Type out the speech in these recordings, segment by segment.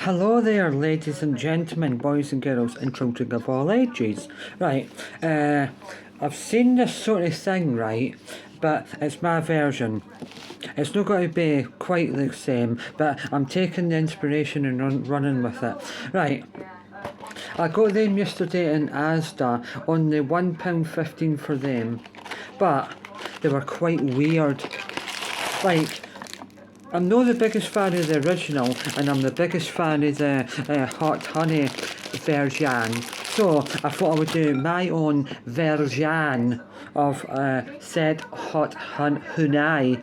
Hello there, ladies and gentlemen, boys and girls, and children of all ages. Right, I've seen this sort of thing, right, but it's my version. It's not going to be quite the same, but I'm taking the inspiration and running with it. Right, I got them yesterday in Asda, only £1.15 for them, but they were quite weird. Like, I'm not the biggest fan of the original, and I'm the biggest fan of the hot honey version. So I thought I would do my own version of said hot honey.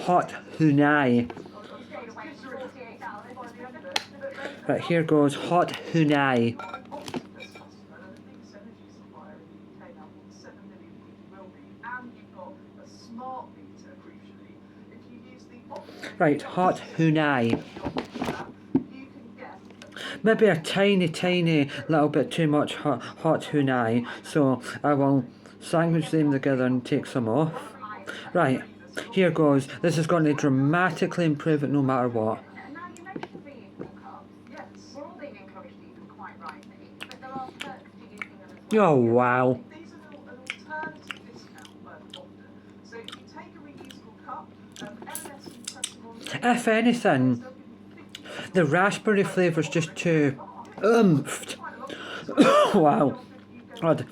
Hot honey. Right, here goes hot honey. Right, hot honey. Maybe a tiny little bit too much hot honey, so I will sandwich them together and take some off. Right, here goes. This is going to dramatically improve it no matter what. Oh wow. If anything, the raspberry flavour's just too oomphed. Wow. God.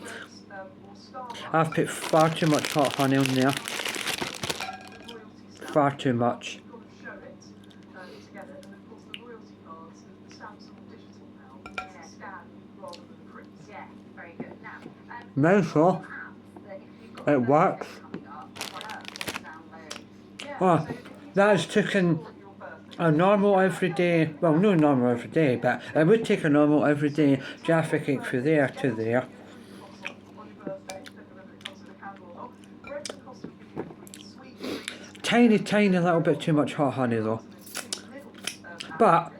I've put far too much hot honey on there. Far too much. Mouthful. It works. Oh, that has taken a normal everyday, well, no normal everyday, but I would take a normal everyday jaffa cake from there to there. Tiny little bit too much hot honey though. But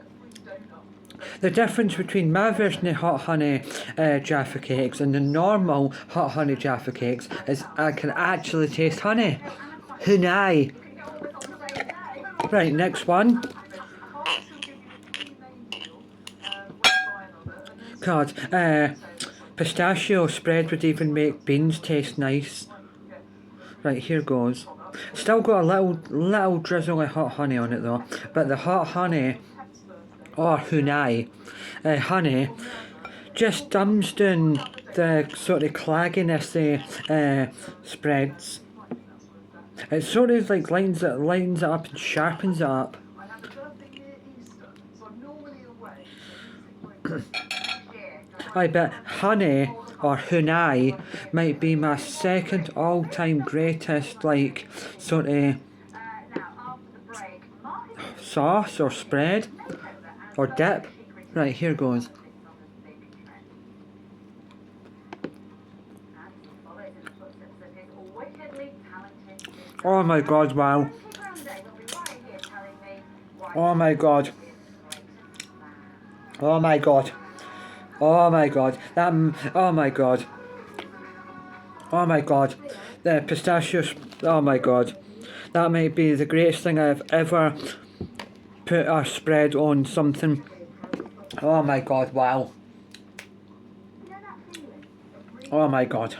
the difference between my version of hot honey jaffa cakes and the normal hot honey jaffa cakes is I can actually taste honey. Honey. Right, next one. God, pistachio spread would even make beans taste nice. Right, here goes. Still got a little drizzle of hot honey on it though, but the hot honey, or honey, just dumbs down the sort of clagginess spreads. It sort of like lines it up and sharpens it up. I bet honey or honey might be my second all-time greatest like sort of sauce or spread or dip. Right, here goes. Oh my god, wow. Oh my god. Oh my god. Oh my god. Oh my god. Oh my god. The pistachios. Oh my god. That might be the greatest thing I've ever put a spread on something. Oh my god, wow. Oh my god.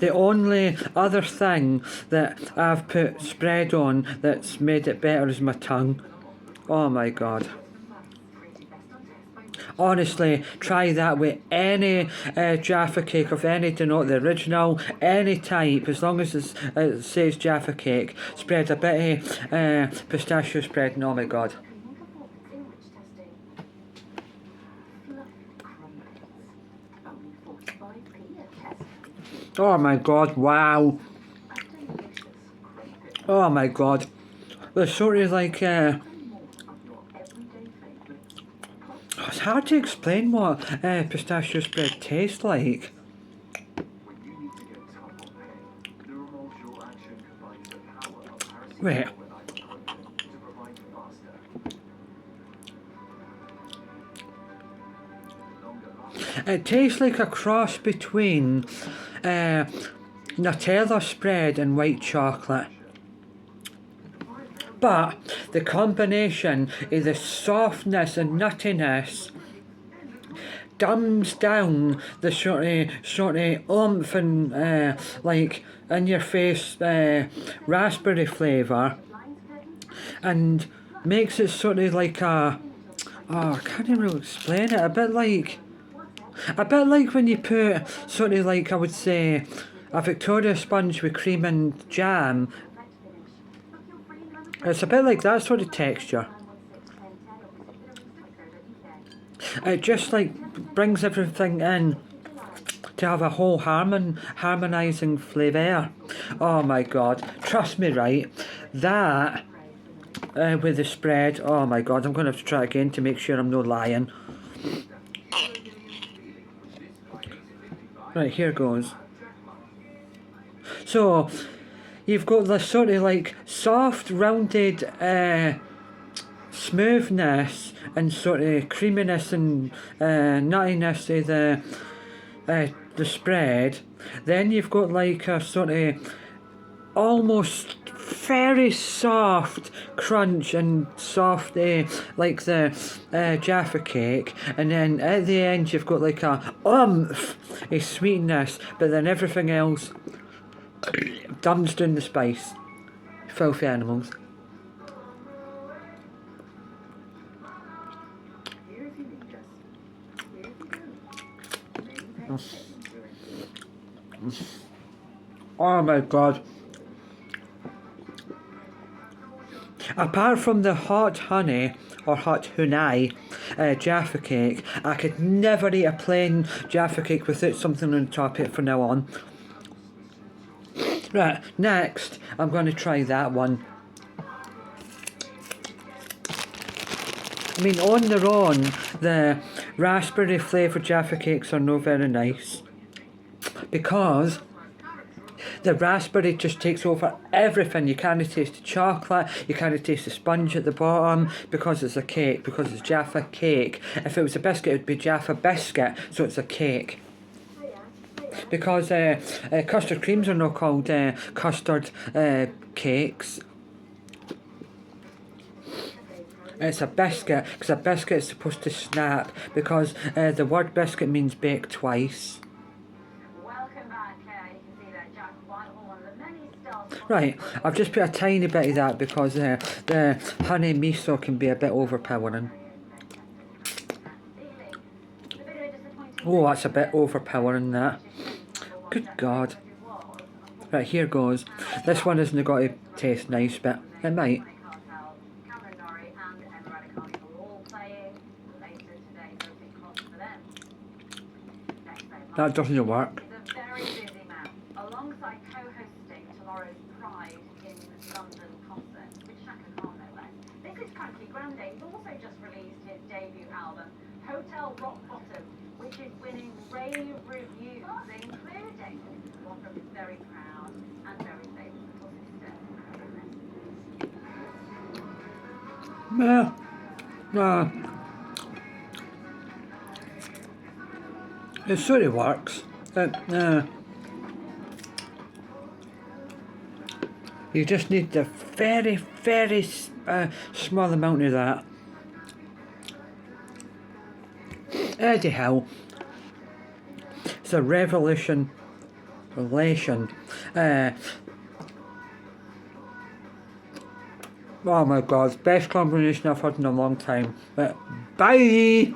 The only other thing that I've put spread on that's made it better is my tongue. Oh my god. Honestly, try that with any jaffa cake of any, not the original, any type, as long as it says jaffa cake. Spread a bit of pistachio spread, and oh my god. Oh my god, wow. Oh my god. There's sort of like, it's hard to explain what pistachio spread tastes like. Wait. It tastes like a cross between Nutella spread and white chocolate. But the combination of the softness and nuttiness dumbs down the sort of oomph and like in your face raspberry flavour, and makes it sort of like a, oh, I can't even really explain it. A bit like when you put sort of like, I would say, a Victoria sponge with cream and jam. It's a bit like that sort of texture. It just like brings everything in to have a whole harmonising flavour. Oh my god, trust me, right? That with the spread, oh my god, I'm going to have to try again to make sure I'm no lying. Right, here goes. So, you've got this sort of like soft, rounded smoothness and sort of creaminess and nuttiness of the spread. Then you've got like a sort of almost very soft crunch and soft like the jaffa cake, and then at the end you've got like a a sweetness, but then everything else dumbs down the spice. Filthy animals. Oh my god. Apart from the hot honey or hot honey jaffa cake, I could never eat a plain jaffa cake without something on top of it from now on. Right, next I'm going to try that one. I mean, on their own, the raspberry flavoured jaffa cakes are no very nice, because the raspberry just takes over everything. You can't taste the chocolate, you can't taste the sponge at the bottom, because it's a cake, because it's Jaffa cake. If it was a biscuit, it would be Jaffa biscuit, so it's a cake. Because custard creams are not called custard cakes. It's a biscuit, because a biscuit is supposed to snap, because the word biscuit means bake twice. Right, I've just put a tiny bit of that because the honey miso can be a bit overpowering. Oh, that's a bit overpowering, that. Good God. Right, here goes. This one isn't going to taste nice, but it might. That doesn't work. Also just released his debut album, Hotel Rock Bottom, which is winning rave reviews, including one from his very proud and very famous little sister. It sort of works. You just need the very, very small amount of that. Anyhow, it's a relation. Oh my god, best combination I've had in a long time. But bye!